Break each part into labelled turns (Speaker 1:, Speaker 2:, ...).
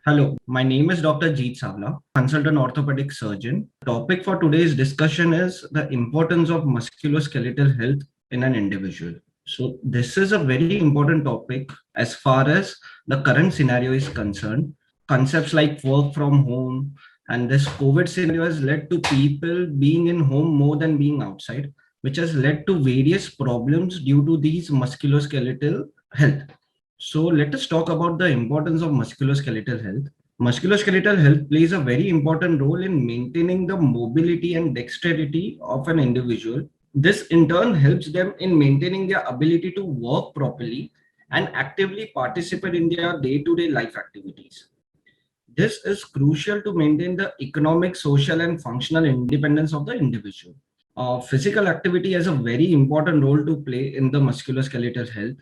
Speaker 1: Hello, my name is Dr. Jeet Savla, consultant orthopedic surgeon. Topic for today's discussion is the importance of musculoskeletal health in an individual. So this is a very important topic as far as the current scenario is concerned. Concepts like work from home and this COVID scenario has led to people being in home more than being outside, which has led to various problems due to these musculoskeletal health. So let us talk about the importance of musculoskeletal health. Musculoskeletal health plays a very important role in maintaining the mobility and dexterity of an individual. This in turn helps them in maintaining their ability to work properly and actively participate in their day-to-day life activities. This is crucial to maintain the economic, social, and functional independence of the individual. Physical activity has a very important role to play in the musculoskeletal health,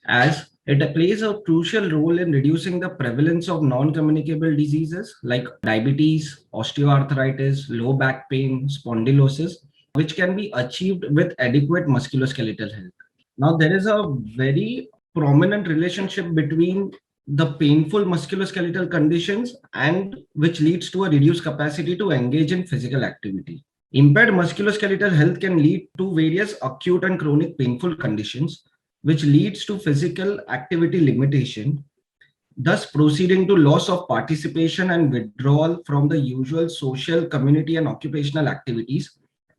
Speaker 1: as it plays a crucial role in reducing the prevalence of non-communicable diseases like diabetes, osteoarthritis, low back pain, spondylosis, which can be achieved with adequate musculoskeletal health. Now, there is a very prominent relationship between the painful musculoskeletal conditions and which leads to a reduced capacity to engage in physical activity. Impaired musculoskeletal health can lead to various acute and chronic painful conditions, which leads to physical activity limitation, thus proceeding to loss of participation and withdrawal from the usual social, community, and occupational activities,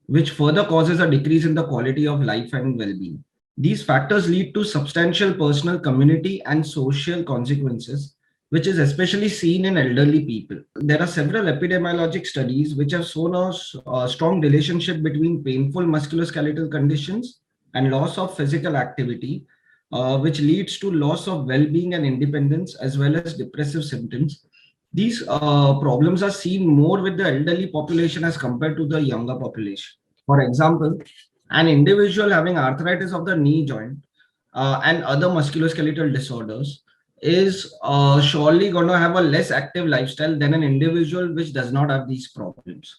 Speaker 1: which further causes a decrease in the quality of life and well-being. These factors lead to substantial personal, community, and social consequences, which is especially seen in elderly people. There are several epidemiologic studies which have shown a strong relationship between painful musculoskeletal conditions and loss of physical activity, which leads to loss of well-being and independence as well as depressive symptoms. These problems are seen more with the elderly population as compared to the younger population. For example, an individual having arthritis of the knee joint and other musculoskeletal disorders is surely going to have a less active lifestyle than an individual which does not have these problems.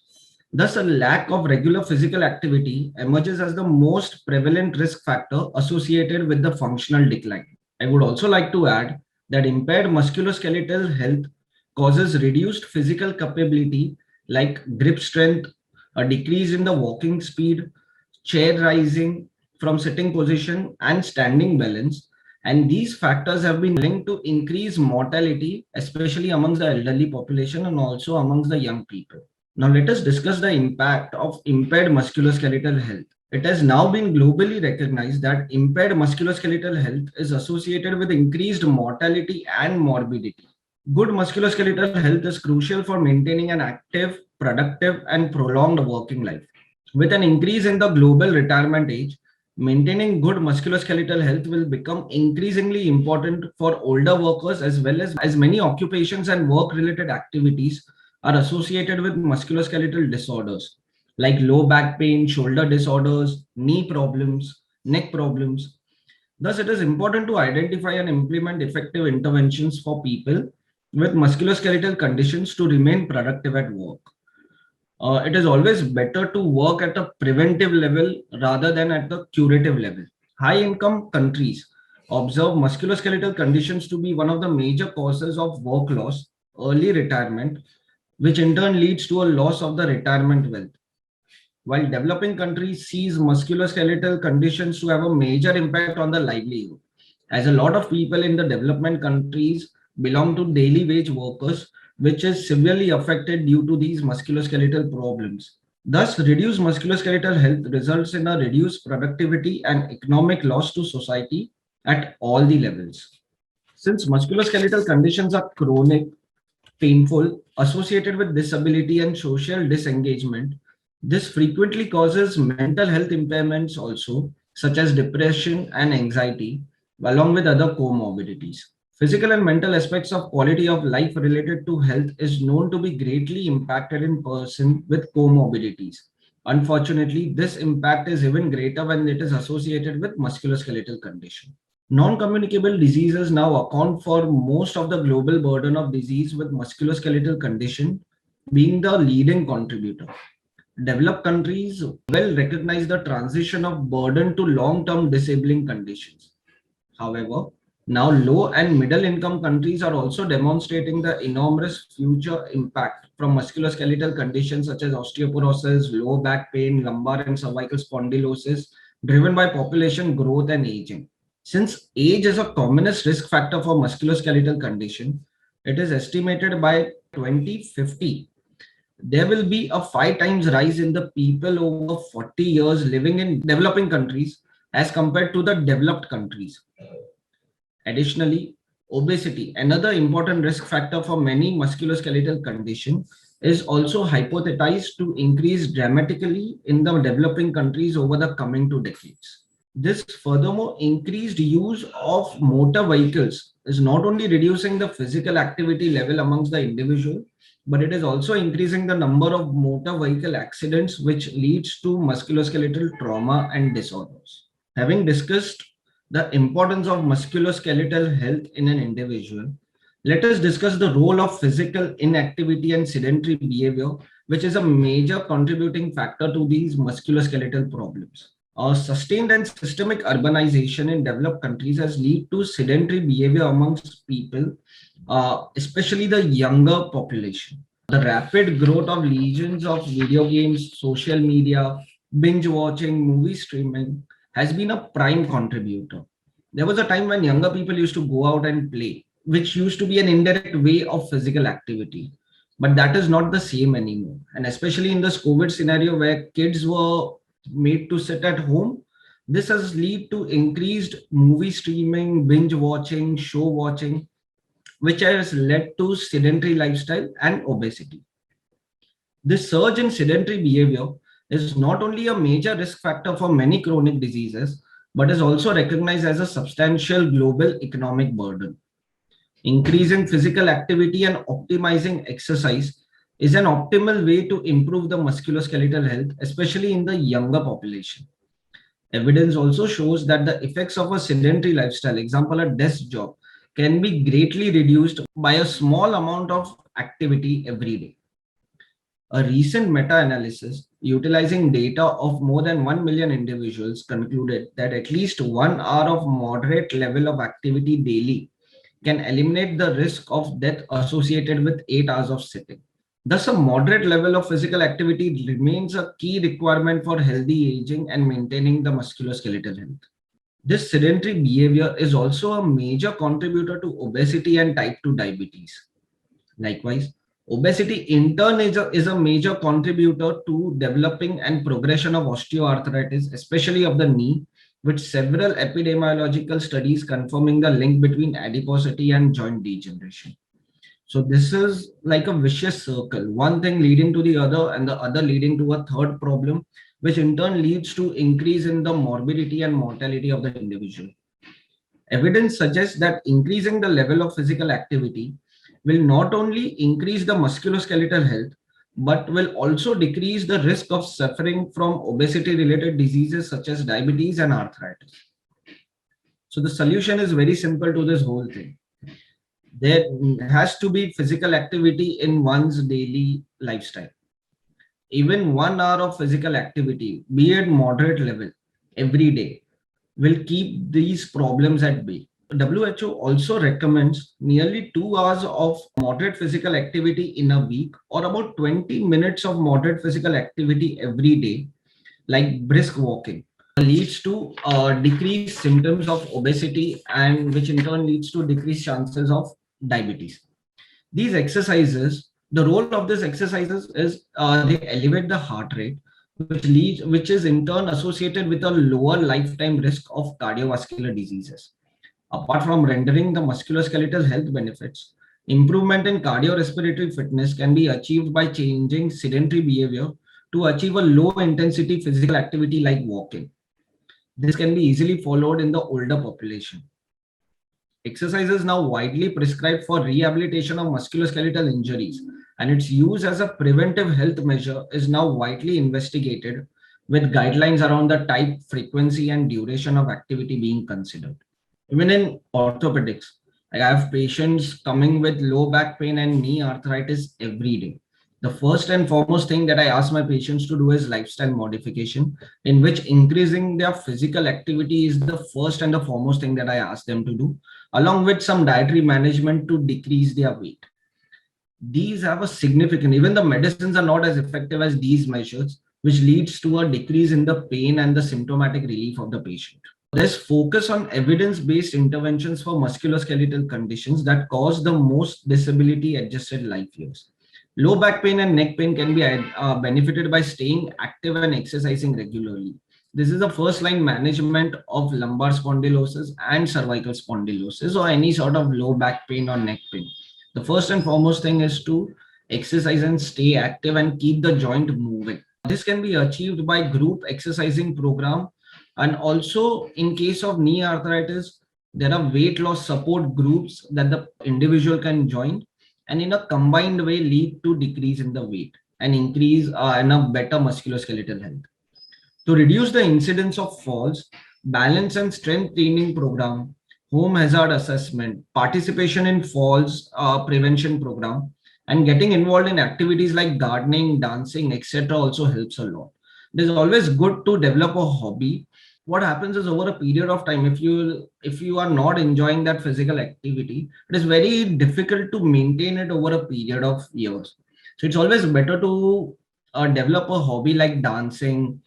Speaker 1: Thus, a lack of regular physical activity emerges as the most prevalent risk factor associated with the functional decline. I would also like to add that impaired musculoskeletal health causes reduced physical capability like grip strength, a decrease in the walking speed, chair rising from sitting position, and standing balance. And these factors have been linked to increased mortality, especially amongst the elderly population and also amongst the young people. Now, let us discuss the impact of impaired musculoskeletal health. It has now been globally recognized that impaired musculoskeletal health is associated with increased mortality and morbidity. Good musculoskeletal health is crucial for maintaining an active, productive, and prolonged working life. With an increase in the global retirement age, maintaining good musculoskeletal health will become increasingly important for older workers as many occupations and work-related activities are associated with musculoskeletal disorders like low back pain, shoulder disorders, knee problems, neck problems. Thus, it is important to identify and implement effective interventions for people with musculoskeletal conditions to remain productive at work. It is always better to work at a preventive level rather than at the curative level. High income countries observe musculoskeletal conditions to be one of the major causes of work loss, early retirement, which in turn leads to a loss of the retirement wealth. While developing countries sees musculoskeletal conditions to have a major impact on the livelihood, as a lot of people in the development countries belong to daily wage workers, which is severely affected due to these musculoskeletal problems. Thus, reduced musculoskeletal health results in a reduced productivity and economic loss to society at all the levels. Since musculoskeletal conditions are chronic, painful, associated with disability and social disengagement, this frequently causes mental health impairments also, such as depression and anxiety, along with other comorbidities. Physical and mental aspects of quality of life related to health is known to be greatly impacted in person with comorbidities. Unfortunately, this impact is even greater when it is associated with musculoskeletal condition. Non-communicable diseases now account for most of the global burden of disease, with musculoskeletal condition being the leading contributor. Developed countries well recognize the transition of burden to long-term disabling conditions. However, Now, low and middle income countries are also demonstrating the enormous future impact from musculoskeletal conditions such as osteoporosis, low back pain, lumbar and cervical spondylosis, driven by population growth and aging. Since age is a commonest risk factor for musculoskeletal condition, it is estimated by 2050 there will be a 5 times rise in the people over 40 years living in developing countries as compared to the developed countries. Additionally, obesity, another important risk factor for many musculoskeletal conditions, is also hypothesized to increase dramatically in the developing countries over the coming 2 decades. This furthermore increased use of motor vehicles is not only reducing the physical activity level amongst the individual, but it is also increasing the number of motor vehicle accidents, which leads to musculoskeletal trauma and disorders. Having discussed the importance of musculoskeletal health in an individual, let us discuss the role of physical inactivity and sedentary behavior, which is a major contributing factor to these musculoskeletal problems. Sustained and systemic urbanization in developed countries has led to sedentary behavior amongst people, especially the younger population. The rapid growth of legions of video games, social media, binge watching, movie streaming has been a prime contributor. There was a time when younger people used to go out and play, which used to be an indirect way of physical activity. But that is not the same anymore. And especially in this COVID scenario where kids were made to sit at home, this has led to increased movie streaming, binge watching, show watching, which has led to sedentary lifestyle and obesity. This surge in sedentary behavior is not only a major risk factor for many chronic diseases, but is also recognized as a substantial global economic burden. Increasing physical activity and optimizing exercise is an optimal way to improve the musculoskeletal health, especially in the younger population. Evidence also shows that the effects of a sedentary lifestyle, example, a desk job, can be greatly reduced by a small amount of activity every day. A recent meta-analysis utilizing data of more than 1 million individuals concluded that at least 1 hour of moderate level of activity daily can eliminate the risk of death associated with 8 hours of sitting. Thus, a moderate level of physical activity remains a key requirement for healthy aging and maintaining the musculoskeletal health. This sedentary behavior is also a major contributor to obesity and type 2 diabetes. Likewise, obesity in turn is a major contributor to developing and progression of osteoarthritis, especially of the knee, with several epidemiological studies confirming the link between adiposity and joint degeneration. So this is like a vicious circle, one thing leading to the other and the other leading to a third problem, which in turn leads to increase in the morbidity and mortality of the individual. Evidence suggests that increasing the level of physical activity will not only increase the musculoskeletal health, but will also decrease the risk of suffering from obesity related diseases such as diabetes and arthritis. So the solution is very simple to this whole thing. There has to be physical activity in one's daily lifestyle. Even 1 hour of physical activity, be it moderate level, every day, will keep these problems at bay. WHO also recommends nearly 2 hours of moderate physical activity in a week, or about 20 minutes of moderate physical activity every day, like brisk walking, leads to decreased symptoms of obesity, and which in turn leads to decreased chances of diabetes. These exercises, the role of these exercises is they elevate the heart rate, which is in turn associated with a lower lifetime risk of cardiovascular diseases. Apart from rendering the musculoskeletal health benefits, improvement in cardiorespiratory fitness can be achieved by changing sedentary behavior to achieve a low intensity physical activity like walking. This can be easily followed in the older population. Exercise is now widely prescribed for rehabilitation of musculoskeletal injuries, and its use as a preventive health measure is now widely investigated, with guidelines around the type, frequency, and duration of activity being considered. Even in orthopedics, I have patients coming with low back pain and knee arthritis every day. The first and foremost thing that I ask my patients to do is lifestyle modification, in which increasing their physical activity is the first and the foremost thing that I ask them to do. along with some dietary management to decrease their weight. These have a significant, even the medicines are not as effective as these measures, which leads to a decrease in the pain and the symptomatic relief of the patient. There's focus on evidence-based interventions for musculoskeletal conditions that cause the most disability-adjusted life years. Low back pain and neck pain can be benefited by staying active and exercising regularly. This is the first line management of lumbar spondylosis and cervical spondylosis or any sort of low back pain or neck pain. The first and foremost thing is to exercise and stay active and keep the joint moving. This can be achieved by group exercising program, and also in case of knee arthritis, there are weight loss support groups that the individual can join and in a combined way lead to decrease in the weight and increase and a better musculoskeletal health. To reduce the incidence of falls, balance and strength training program, home hazard assessment, participation in falls prevention program, and getting involved in activities like gardening, dancing, etc. also helps a lot. It is always good to develop a hobby. What happens is over a period of time, if you are not enjoying that physical activity, it is very difficult to maintain it over a period of years. So it's always better to develop a hobby like dancing,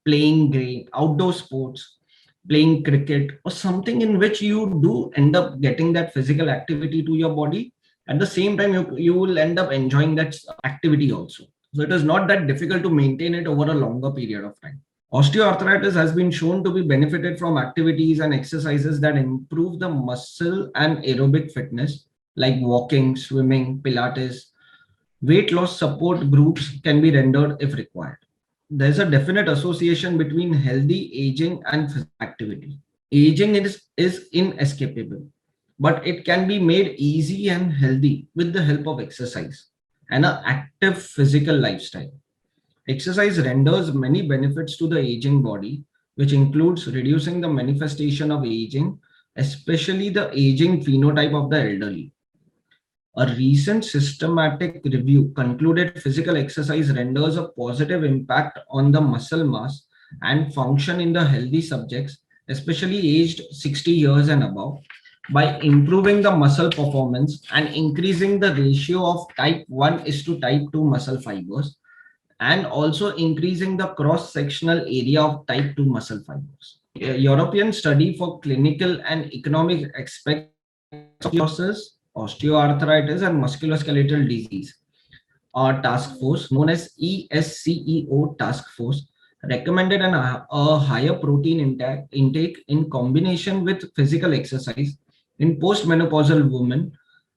Speaker 1: playing great outdoor sports, playing cricket, or something in which you do end up getting that physical activity to your body. At the same time, you will end up enjoying that activity also. So it is not that difficult to maintain it over a longer period of time. Osteoarthritis has been shown to be benefited from activities and exercises that improve the muscle and aerobic fitness, like walking, swimming, Pilates. Weight loss support groups can be rendered if required. There's a definite association between healthy aging and physical activity. Aging is inescapable, but it can be made easy and healthy with the help of exercise and an active physical lifestyle. Exercise renders many benefits to the aging body, which includes reducing the manifestation of aging, especially the aging phenotype of the elderly. A recent systematic review concluded physical exercise renders a positive impact on the muscle mass and function in the healthy subjects, especially aged 60 years and above, by improving the muscle performance and increasing the ratio of type 1 is to type 2 muscle fibers, and also increasing the cross-sectional area of type 2 muscle fibers. A European study for clinical and economic aspects of osteoarthritis, and musculoskeletal disease, our task force known as ESCEO task force recommended a higher protein intake in combination with physical exercise in postmenopausal women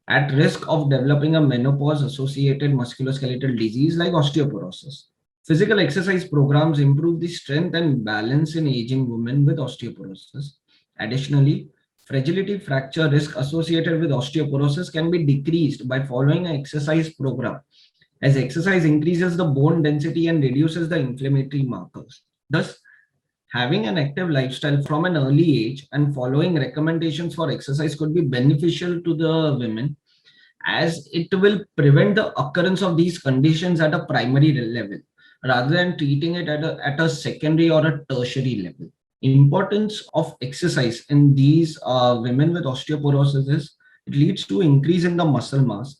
Speaker 1: at risk of developing a menopause associated musculoskeletal disease like osteoporosis. Physical exercise programs improve the strength and balance in aging women with osteoporosis. Additionally, fragility fracture risk associated with osteoporosis can be decreased by following an exercise program, as exercise increases the bone density and reduces the inflammatory markers. Thus, having an active lifestyle from an early age and following recommendations for exercise could be beneficial to the women, as it will prevent the occurrence of these conditions at a primary level rather than treating it at a secondary or a tertiary level. Importance of exercise in these women with osteoporosis is it leads to increase in the muscle mass,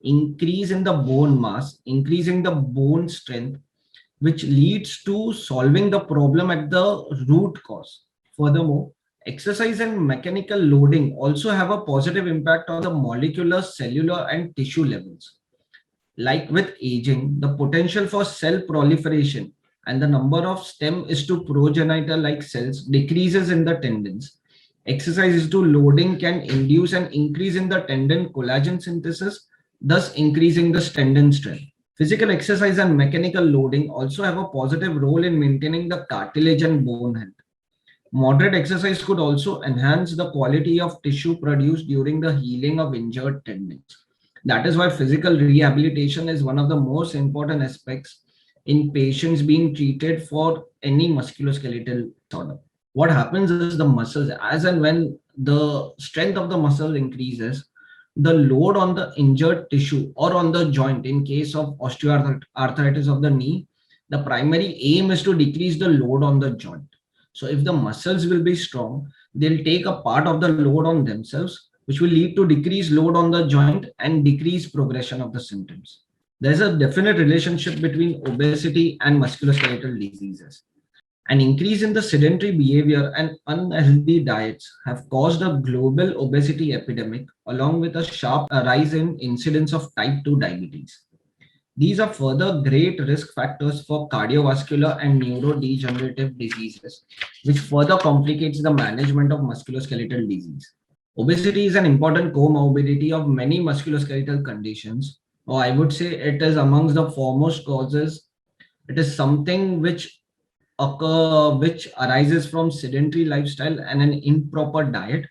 Speaker 1: increase in the bone mass, increasing the bone strength, which leads to solving the problem at the root cause. Furthermore, exercise and mechanical loading also have a positive impact on the molecular, cellular, and tissue levels. Like with aging, the potential for cell proliferation and the number of stem is to progenitor like cells decreases in the tendons. Exercise to loading can induce an increase in the tendon collagen synthesis, thus increasing the tendon strength. Physical exercise and mechanical loading also have a positive role in maintaining the cartilage and bone health. Moderate exercise could also enhance the quality of tissue produced during the healing of injured tendons. That is why physical rehabilitation is one of the most important aspects in patients being treated for any musculoskeletal disorder. What happens is the muscles, as and when the strength of the muscle increases, the load on the injured tissue or on the joint, in case of osteoarthritis of the knee, the primary aim is to decrease the load on the joint. So if the muscles will be strong, they'll take a part of the load on themselves, which will lead to decreased load on the joint and decreased progression of the symptoms. There's a definite relationship between obesity and musculoskeletal diseases. An increase in the sedentary behavior and unhealthy diets have caused a global obesity epidemic, along with a sharp rise in incidence of type 2 diabetes. These are further great risk factors for cardiovascular and neurodegenerative diseases, which further complicates the management of musculoskeletal disease. Obesity is an important comorbidity of many musculoskeletal conditions, or I would say it is amongst the foremost causes. It is something which arises from sedentary lifestyle and an improper diet,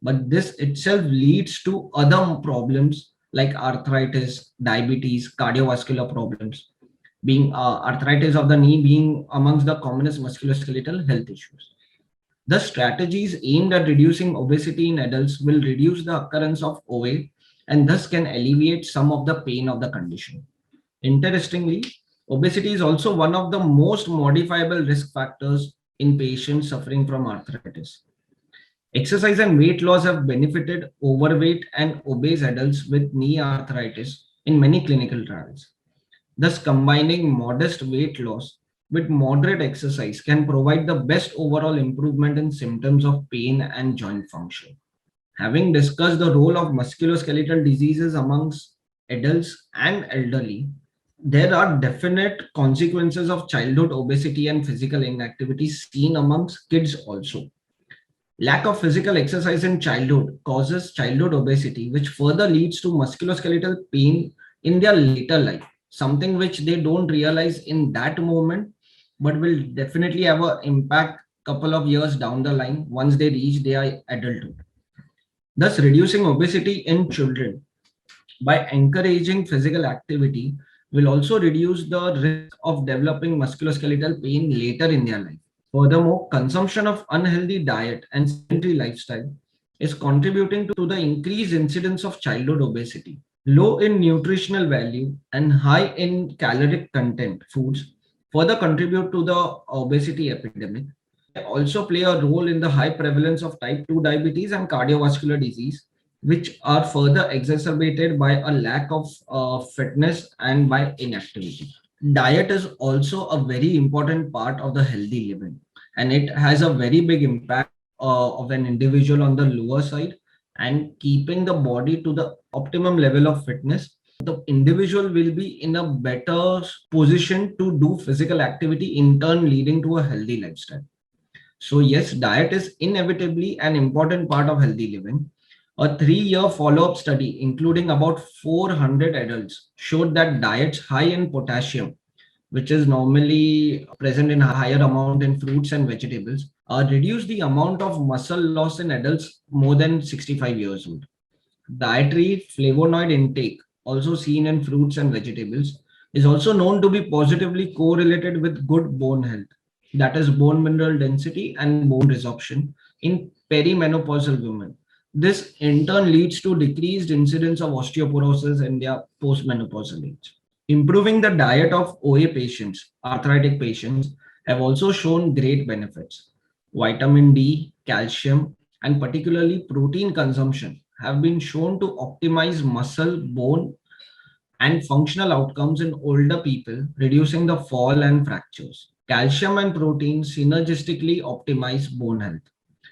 Speaker 1: but this itself leads to other problems like arthritis, diabetes, cardiovascular problems, being arthritis of the knee being amongst the commonest musculoskeletal health issues. The strategies aimed at reducing obesity in adults will reduce the occurrence of OA and thus can alleviate some of the pain of the condition. Interestingly, obesity is also one of the most modifiable risk factors in patients suffering from arthritis. Exercise and weight loss have benefited overweight and obese adults with knee arthritis in many clinical trials. Thus, combining modest weight loss with moderate exercise can provide the best overall improvement in symptoms of pain and joint function. Having discussed the role of musculoskeletal diseases amongst adults and elderly, there are definite consequences of childhood obesity and physical inactivity seen amongst kids also. Lack of physical exercise in childhood causes childhood obesity, which further leads to musculoskeletal pain in their later life, something which they don't realize in that moment, but will definitely have an impact couple of years down the line once they reach their adulthood. Thus, reducing obesity in children by encouraging physical activity will also reduce the risk of developing musculoskeletal pain later in their life. Furthermore, consumption of unhealthy diet and sedentary lifestyle is contributing to the increased incidence of childhood obesity. Low in nutritional value and high in caloric content foods further contribute to the obesity epidemic. They also play a role in the high prevalence of type 2 diabetes and cardiovascular disease, which are further exacerbated by a lack of fitness and by inactivity. Diet is also a very important part of the healthy living, and it has a very big impact of an individual on the lower side and keeping the body to the optimum level of fitness. The individual will be in a better position to do physical activity, in turn leading to a healthy lifestyle. So yes, diet is inevitably an important part of healthy living. A 3-year follow-up study, including about 400 adults, showed that diets high in potassium, which is normally present in a higher amount in fruits and vegetables, reduce the amount of muscle loss in adults more than 65 years old. Dietary flavonoid intake, also seen in fruits and vegetables, is also known to be positively correlated with good bone health, that is, bone mineral density and bone resorption in perimenopausal women. This in turn leads to decreased incidence of osteoporosis in their postmenopausal age. Improving the diet of OA patients, arthritic patients, have also shown great benefits. Vitamin D, calcium, and particularly protein consumption have been shown to optimize muscle, bone, and functional outcomes in older people, reducing the fall and fractures. Calcium and protein synergistically optimize bone health.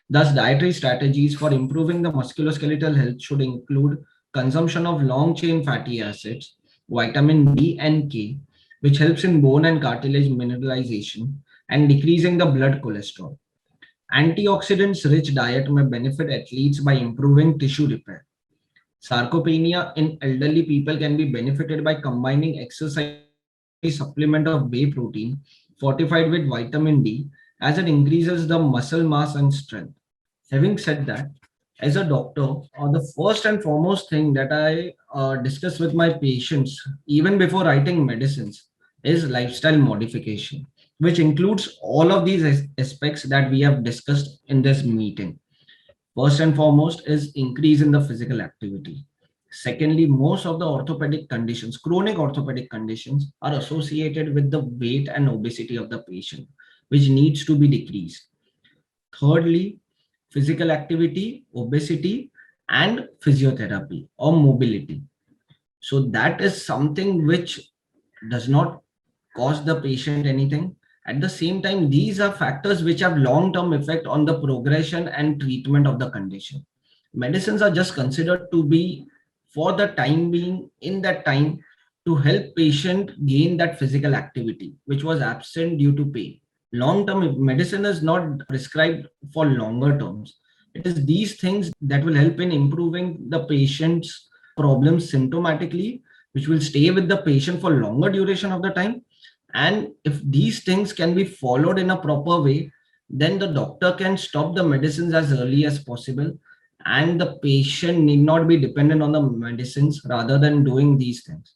Speaker 1: Thus, dietary strategies for improving the musculoskeletal health should include consumption of long chain fatty acids, vitamin D and K, which helps in bone and cartilage mineralization and decreasing the blood cholesterol. Antioxidants rich diet may benefit athletes by improving tissue repair. Sarcopenia in elderly people can be benefited by combining exercise supplement of whey protein fortified with vitamin D, as it increases the muscle mass and strength. Having said that, as a doctor, the first and foremost thing that I discuss with my patients, even before writing medicines, is lifestyle modification, which includes all of these aspects that we have discussed in this meeting. First and foremost is increase in the physical activity. Secondly, most of the orthopedic conditions, chronic orthopedic conditions, are associated with the weight and obesity of the patient, which needs to be decreased. Thirdly, physical activity, obesity, and physiotherapy or mobility. So that is something which does not cost the patient anything. At the same time, these are factors which have long-term effect on the progression and treatment of the condition. Medicines are just considered to be for the time being, in that time, to help patient gain that physical activity which was absent due to pain. Long-term medicine is not prescribed for longer terms. It is these things that will help in improving the patient's problems symptomatically, which will stay with the patient for longer duration of the time. And if these things can be followed in a proper way, then the doctor can stop the medicines as early as possible, and the patient need not be dependent on the medicines rather than doing these things.